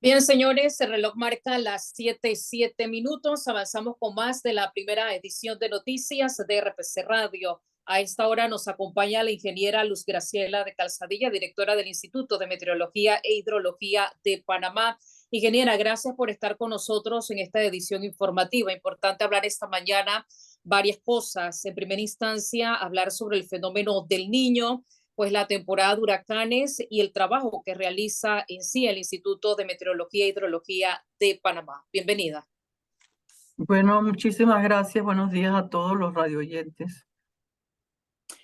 Bien, señores, el reloj marca las 7:07. Avanzamos con más de la primera edición de noticias de RPC Radio. A esta hora nos acompaña la ingeniera Luz Graciela de Calzadilla, directora del Instituto de Meteorología e Hidrología de Panamá. Ingeniera, gracias por estar con nosotros en esta edición informativa. Importante hablar esta mañana varias cosas. En primera instancia, hablar sobre el fenómeno del Niño, pues la temporada de huracanes y el trabajo que realiza en sí el Instituto de Meteorología e Hidrología de Panamá. Bienvenida. Bueno, muchísimas gracias. Buenos días a todos los radioyentes.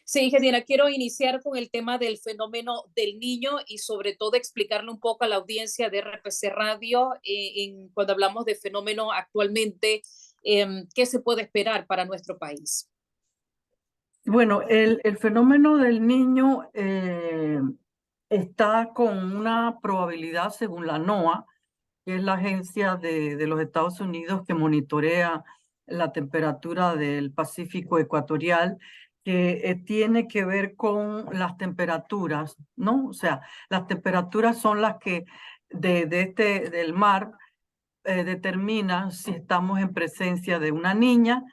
Sí, ingeniera, quiero iniciar con el tema del fenómeno del Niño y sobre todo explicarle un poco a la audiencia de RPC Radio cuando hablamos de fenómeno actualmente, qué se puede esperar para nuestro país. Bueno, el fenómeno del Niño está con una probabilidad, según la NOAA, que es la agencia de los Estados Unidos que monitorea la temperatura del Pacífico ecuatorial, que tiene que ver con las temperaturas, ¿no? O sea, las temperaturas son las que del mar determinan si estamos en presencia de una niña,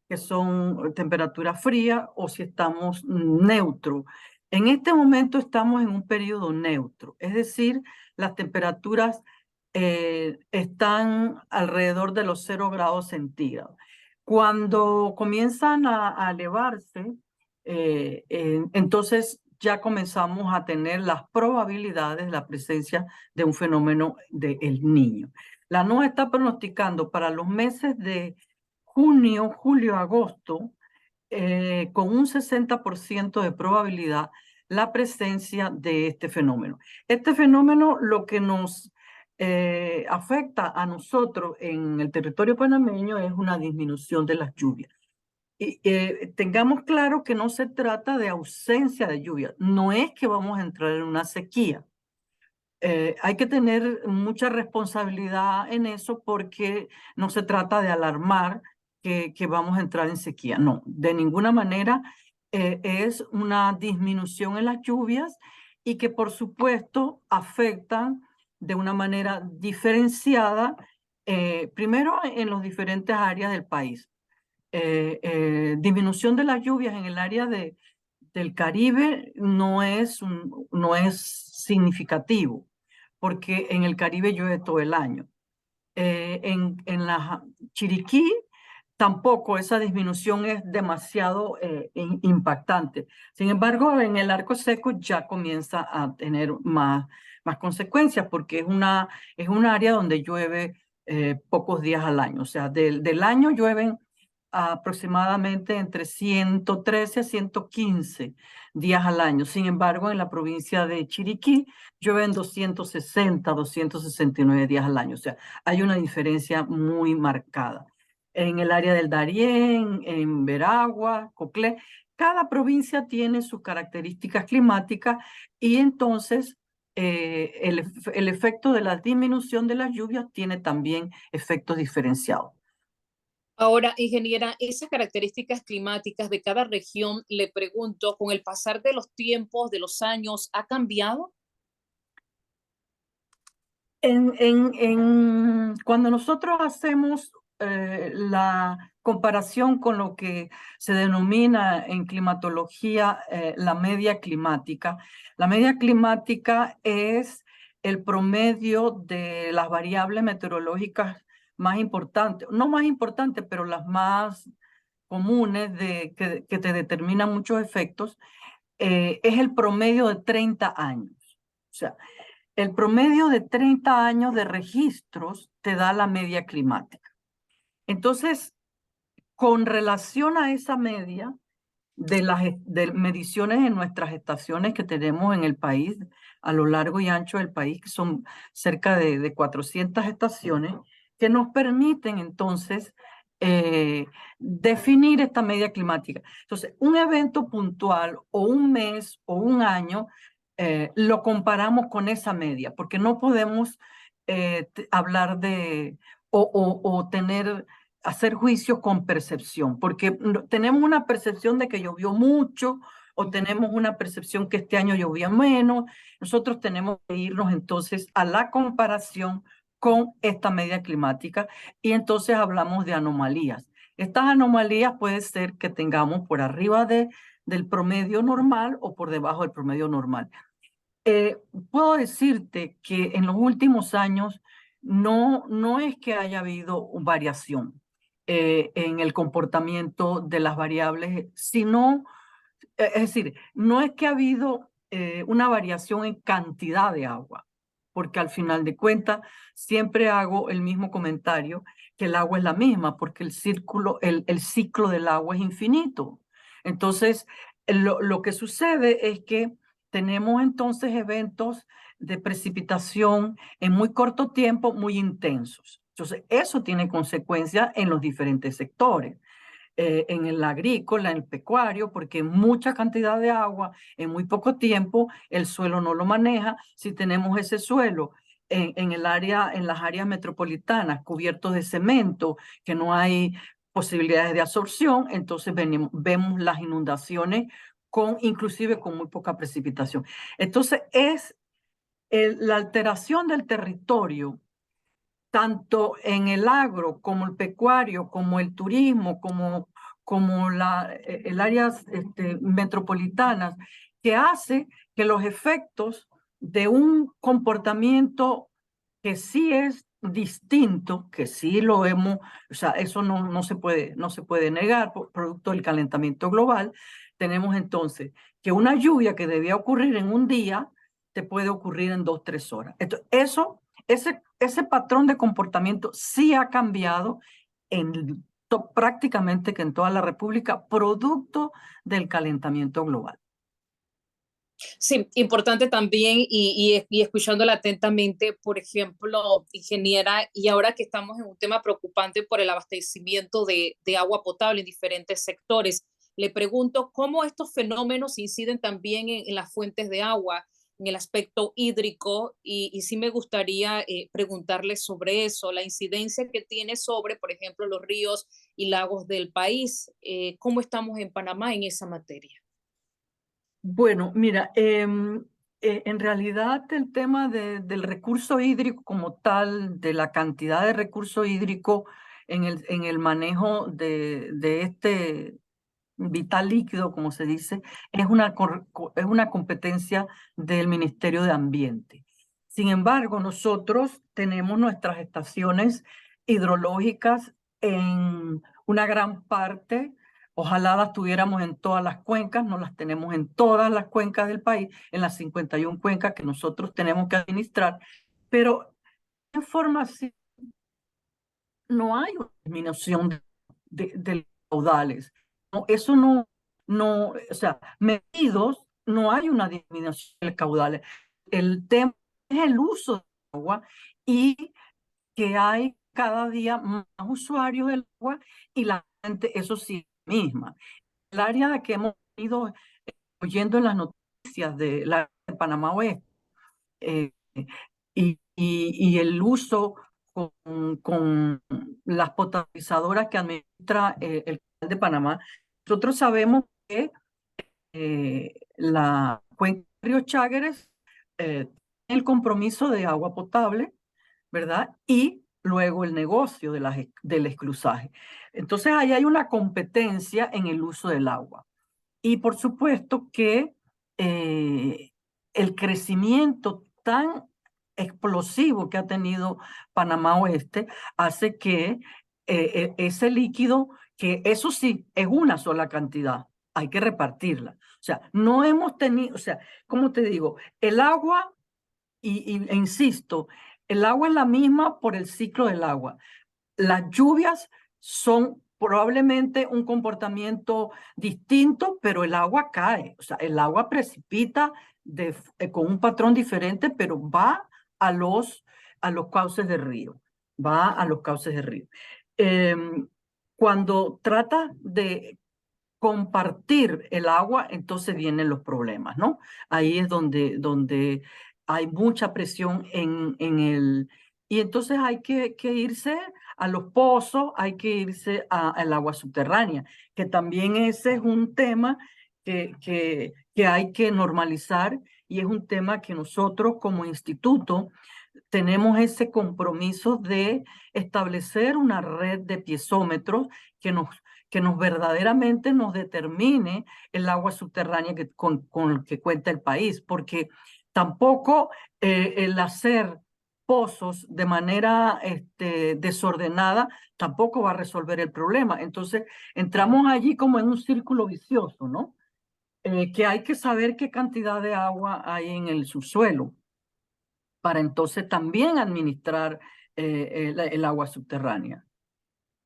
que son temperaturas frías, o si estamos neutro. En este momento estamos en un periodo neutro, es decir, las temperaturas están alrededor de los 0 grados centígrados. Cuando comienzan a elevarse, entonces ya comenzamos a tener las probabilidades de la presencia de un fenómeno del Niño. La NOAA está pronosticando para los meses de junio, julio, agosto, con un 60% de probabilidad la presencia de este fenómeno. Este fenómeno lo que nos afecta a nosotros en el territorio panameño es una disminución de las lluvias. Y tengamos claro que no se trata de ausencia de lluvia, no es que vamos a entrar en una sequía. Hay que tener mucha responsabilidad en eso porque no se trata de alarmar que vamos a entrar en sequía. No, de ninguna manera. Es una disminución en las lluvias y que por supuesto afectan de una manera diferenciada, primero en las diferentes áreas del país. Disminución de las lluvias en el área del Caribe no es significativo, porque en el Caribe llueve todo el año. En la Chiriquí tampoco esa disminución es demasiado impactante. Sin embargo, en el arco seco ya comienza a tener más consecuencias, porque es un área donde llueve pocos días al año. O sea, del año llueven aproximadamente entre 113 a 115 días al año. Sin embargo, en la provincia de Chiriquí llueven 260, 269 días al año. O sea, hay una diferencia muy marcada. En el área del Darién, en Veragua, Coclé, cada provincia tiene sus características climáticas y entonces el efecto de la disminución de las lluvias tiene también efectos diferenciados. Ahora, ingeniera, esas características climáticas de cada región, le pregunto, con el pasar de los tiempos, de los años, ¿ha cambiado? Cuando nosotros hacemos la comparación con lo que se denomina en climatología la media climática es el promedio de las variables meteorológicas más importantes, no más importantes, pero las más comunes que te determinan muchos efectos. Es el promedio de 30 años. O sea, el promedio de 30 años de registros te da la media climática. Entonces, con relación a esa media de las mediciones en nuestras estaciones que tenemos en el país, a lo largo y ancho del país, que son cerca de 400 estaciones, que nos permiten entonces definir esta media climática. Entonces, un evento puntual o un mes o un año lo comparamos con esa media, porque no podemos hablar de o hacer juicios con percepción, porque tenemos una percepción de que llovió mucho o tenemos una percepción que este año llovía menos. Nosotros tenemos que irnos entonces a la comparación con esta media climática y entonces hablamos de anomalías. Estas anomalías puede ser que tengamos por arriba del promedio normal o por debajo del promedio normal. Puedo decirte que en los últimos años no es que haya habido variación en el comportamiento de las variables, sino, es decir, no es que ha habido una variación en cantidad de agua, porque al final de cuentas siempre hago el mismo comentario, que el agua es la misma, porque el ciclo del agua es infinito. Entonces, lo que sucede es que tenemos entonces eventos de precipitación en muy corto tiempo muy intensos. Entonces, eso tiene consecuencias en los diferentes sectores, en el agrícola, en el pecuario, porque mucha cantidad de agua en muy poco tiempo, el suelo no lo maneja. Si tenemos ese suelo en las áreas metropolitanas cubiertos de cemento, que no hay posibilidades de absorción, entonces vemos las inundaciones inclusive con muy poca precipitación. Entonces es la alteración del territorio, tanto en el agro como el pecuario, como el turismo, como el áreas metropolitanas, que hace que los efectos de un comportamiento que sí es distinto, que sí lo hemos, o sea, eso no se puede negar, producto del calentamiento global. Tenemos entonces que una lluvia que debía ocurrir en un día te puede ocurrir en 2, 3 horas. Entonces, ese patrón de comportamiento sí ha cambiado prácticamente que en toda la República, producto del calentamiento global. Sí, importante también y escuchándola atentamente, por ejemplo, ingeniera, y ahora que estamos en un tema preocupante por el abastecimiento de agua potable en diferentes sectores, le pregunto cómo estos fenómenos inciden también en las fuentes de agua, en el aspecto hídrico, y sí me gustaría preguntarle sobre eso, la incidencia que tiene sobre, por ejemplo, los ríos y lagos del país. ¿Cómo estamos en Panamá en esa materia? Bueno, mira, en realidad el tema del recurso hídrico como tal, de la cantidad de recurso hídrico en el manejo de este vital líquido, como se dice, es una competencia del Ministerio de Ambiente. Sin embargo, nosotros tenemos nuestras estaciones hidrológicas en una gran parte. Ojalá las tuviéramos en todas las cuencas, no las tenemos en todas las cuencas del país, en las 51 cuencas que nosotros tenemos que administrar, pero en forma así no hay una disminución de los caudales. No, eso no, o sea, medidos, no hay una disminución de caudales. El tema es el uso del agua y que hay cada día más usuarios del agua y la gente, eso sí, misma. El área que hemos ido oyendo en las noticias de la de Panamá Oeste, eh, y el uso con las potabilizadoras que administra el Canal de Panamá. Nosotros sabemos que la cuenca de Río Chágueres tiene el compromiso de agua potable, ¿verdad? Y luego el negocio del esclusaje. Entonces ahí hay una competencia en el uso del agua. Y por supuesto que el crecimiento tan explosivo que ha tenido Panamá Oeste hace que ese líquido, que eso sí es una sola cantidad, hay que repartirla. O sea, no hemos tenido, o sea, como te digo, el agua, e insisto, el agua es la misma por el ciclo del agua. Las lluvias son probablemente un comportamiento distinto, pero el agua cae, o sea, el agua precipita con un patrón diferente, pero va a los cauces de río, va a los cauces de río. Cuando trata de compartir el agua, entonces vienen los problemas, ¿no? Ahí es donde hay mucha presión y entonces hay que irse a los pozos, hay que irse al agua subterránea, que también ese es un tema que hay que normalizar y es un tema que nosotros como instituto tenemos ese compromiso de establecer una red de piezómetros que nos verdaderamente nos determine el agua subterránea con el que cuenta el país, porque tampoco el hacer pozos de manera desordenada tampoco va a resolver el problema. Entonces, entramos allí como en un círculo vicioso, ¿no? Que hay que saber qué cantidad de agua hay en el subsuelo para entonces también administrar el agua subterránea.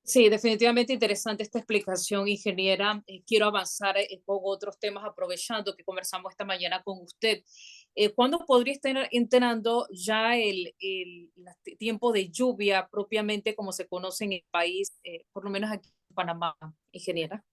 Sí, definitivamente interesante esta explicación, ingeniera. Quiero avanzar con otros temas, aprovechando que conversamos esta mañana con usted. ¿Cuándo podría estar entrando ya el tiempo de lluvia propiamente como se conoce en el país, por lo menos aquí en Panamá, ingeniera?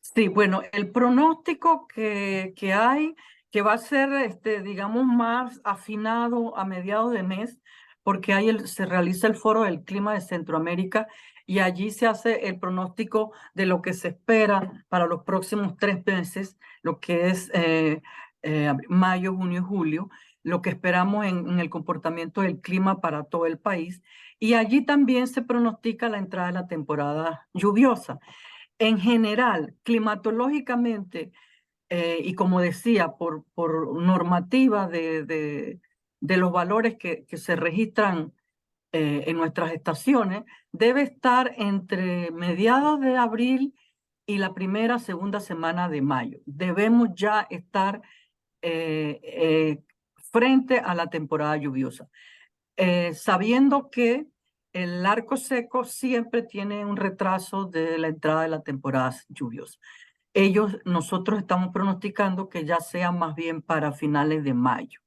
Sí, bueno, el pronóstico que hay, que va a ser, digamos, más afinado a mediados de mes, porque se realiza el Foro del Clima de Centroamérica y allí se hace el pronóstico de lo que se espera para los próximos 3 meses, lo que es mayo, junio y julio, lo que esperamos en el comportamiento del clima para todo el país. Y allí también se pronostica la entrada de la temporada lluviosa. En general, climatológicamente, y como decía, por normativa de los valores que se registran en nuestras estaciones, debe estar entre mediados de abril y la primera, segunda semana de mayo. Debemos ya estar frente a la temporada lluviosa, sabiendo que el arco seco siempre tiene un retraso de la entrada de la temporada lluviosa. Nosotros estamos pronosticando que ya sea más bien para finales de mayo.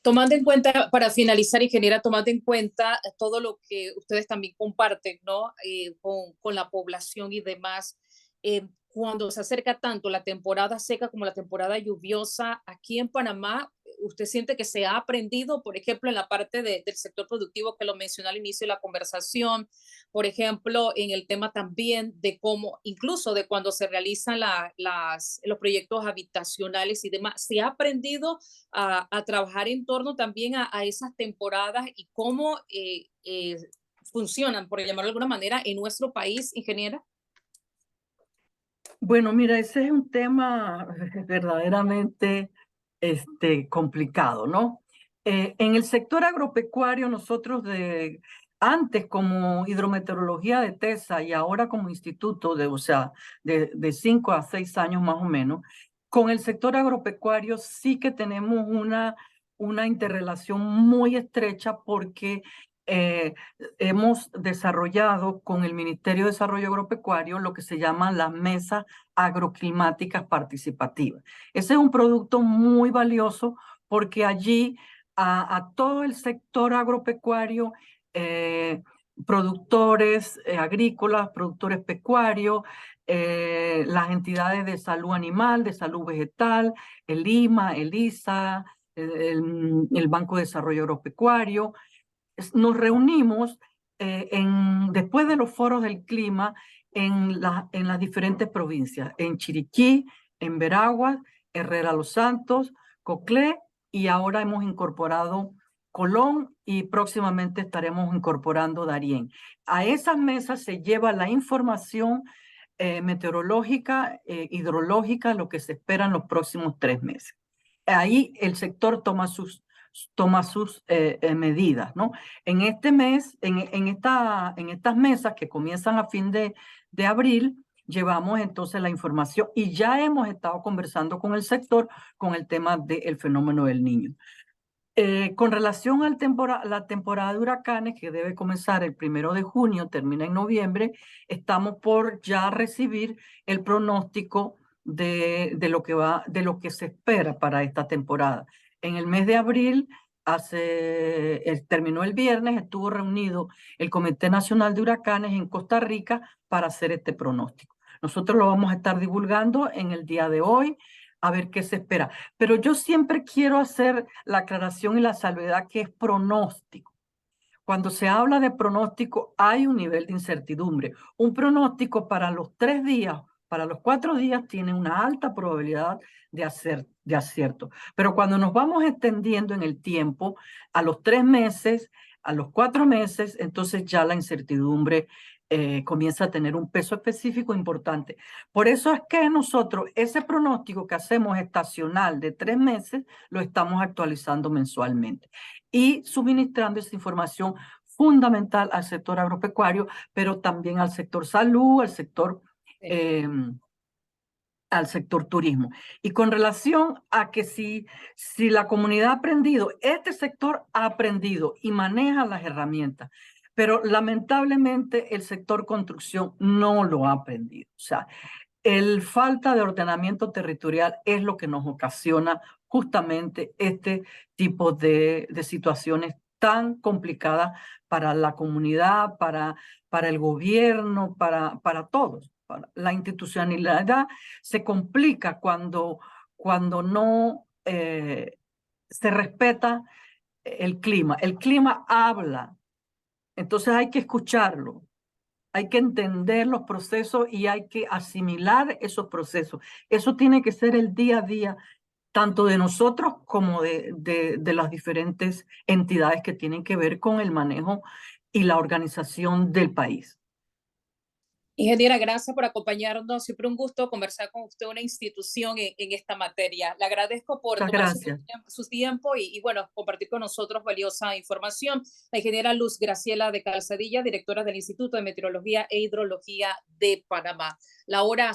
Tomando en cuenta, para finalizar, ingeniera, tomando en cuenta todo lo que ustedes también comparten, ¿no? Con la población y demás, cuando se acerca tanto la temporada seca como la temporada lluviosa, aquí en Panamá, ¿usted siente que se ha aprendido, por ejemplo, en la parte del sector productivo que lo mencioné al inicio de la conversación, por ejemplo, en el tema también de cómo, incluso de cuando se realizan los proyectos habitacionales y demás, se ha aprendido a trabajar en torno también a esas temporadas y cómo funcionan, por llamarlo de alguna manera, en nuestro país, ingeniera? Bueno, mira, ese es un tema verdaderamente complicado, ¿no? En el sector agropecuario, nosotros antes como hidrometeorología de TESA y ahora como instituto, o sea, de 5 a 6 años más o menos, con el sector agropecuario sí que tenemos una interrelación muy estrecha porque eh, hemos desarrollado con el Ministerio de Desarrollo Agropecuario lo que se llaman las mesas agroclimáticas participativas. Ese es un producto muy valioso porque allí a todo el sector agropecuario, productores agrícolas, productores pecuarios, las entidades de salud animal, de salud vegetal, el IMA, el ISA, el Banco de Desarrollo Agropecuario, nos reunimos después de los foros del clima en las diferentes provincias, en Chiriquí, en Veraguas, Herrera Los Santos, Coclé, y ahora hemos incorporado Colón y próximamente estaremos incorporando Darién. A esas mesas se lleva la información meteorológica, hidrológica, lo que se espera en los próximos 3 meses. Ahí el sector toma sus medidas, ¿no? En este mes, en estas mesas que comienzan a fin de abril, llevamos entonces la información y ya hemos estado conversando con el sector con el tema del fenómeno del niño. Con relación a la temporada de huracanes, que debe comenzar el 1 de junio, termina en noviembre, estamos por ya recibir el pronóstico de lo que se espera para esta temporada. En el mes de abril, terminó el viernes, estuvo reunido el Comité Nacional de Huracanes en Costa Rica para hacer este pronóstico. Nosotros lo vamos a estar divulgando en el día de hoy, a ver qué se espera. Pero yo siempre quiero hacer la aclaración y la salvedad que es pronóstico. Cuando se habla de pronóstico, hay un nivel de incertidumbre. Un pronóstico para los 3 días Para los 4 días tiene una alta probabilidad de acierto. Pero cuando nos vamos extendiendo en el tiempo, a los 3 meses, a los 4 meses, entonces ya la incertidumbre comienza a tener un peso específico importante. Por eso es que nosotros ese pronóstico que hacemos estacional de 3 meses lo estamos actualizando mensualmente y suministrando esa información fundamental al sector agropecuario, pero también al sector salud, eh, al sector turismo. Y con relación a que si la comunidad ha aprendido, este sector ha aprendido y maneja las herramientas, pero lamentablemente el sector construcción no lo ha aprendido. O sea, el falta de ordenamiento territorial es lo que nos ocasiona justamente este tipo de situaciones tan complicadas para la comunidad, para el gobierno, para todos. La institucionalidad se complica cuando no se respeta el clima. El clima habla, entonces hay que escucharlo. Hay que entender los procesos y hay que asimilar esos procesos. Eso tiene que ser el día a día, tanto de nosotros como de las diferentes entidades que tienen que ver con el manejo y la organización del país. Ingeniera, gracias por acompañarnos. Siempre un gusto conversar con usted, una institución en esta materia. Le agradezco por Muchas tomar gracias. su tiempo y, bueno, compartir con nosotros valiosa información. La ingeniera Luz Graciela de Calzadilla, directora del Instituto de Meteorología e Hidrología de Panamá. La hora